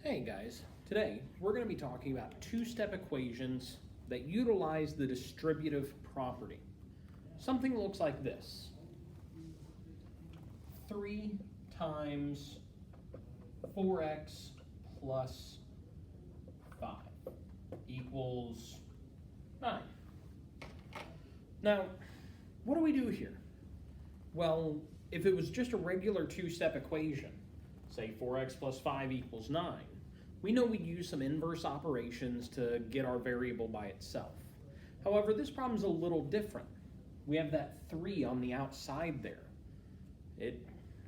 Hey guys, today we're going to be talking about two-step equations that utilize the distributive property. Something that looks like this. 3 times 4x plus 5 equals 9. Now, what do we do here? Well, if it was just a regular two-step equation, say 4x plus 5 equals 9, we know we'd use some inverse operations to get our variable by itself. However, this problem's a little different. We have that 3 on the outside there. It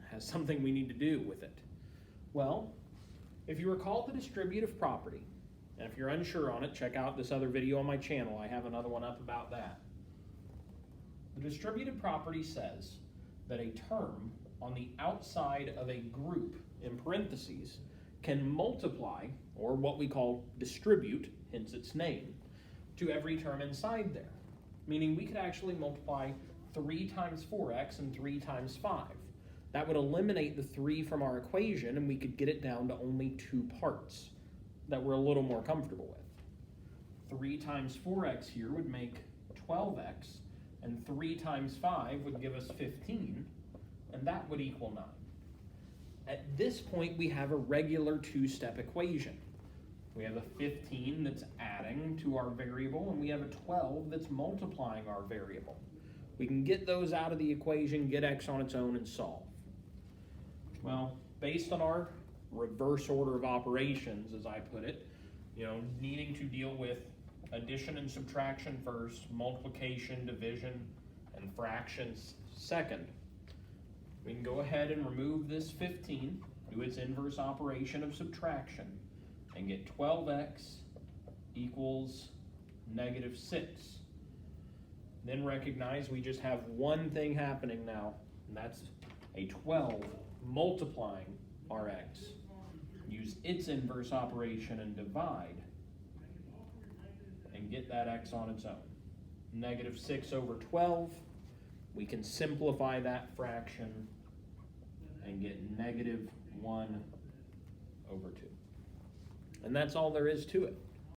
has something we need to do with it. Well, if you recall the distributive property, and if you're unsure on it, check out this other video on my channel. I have another one up about that. The distributive property says that a term on the outside of a group in parentheses can multiply, or what we call distribute, hence its name, to every term inside there. Meaning we could actually multiply 3 times 4x and 3 times 5. That would eliminate the 3 from our equation, and we could get it down to only 2 parts that we're a little more comfortable with. 3 times 4x here would make 12x, and 3 times 5 would give us 15, and that would equal 9. At this point, we have a regular two-step equation. We have a 15 that's adding to our variable, and we have a 12 that's multiplying our variable. We can get those out of the equation, get x on its own, and solve. Well, based on our reverse order of operations, as I put it, needing to deal with addition and subtraction first, multiplication, division, and fractions second, we can go ahead and remove this 15, do its inverse operation of subtraction, and get 12x equals -6. Then recognize we just have one thing happening now, and that's a 12 multiplying our x. Use its inverse operation and divide, and get that x on its own. -6 over 12. We can simplify that fraction and get -1 over 2. And that's all there is to it.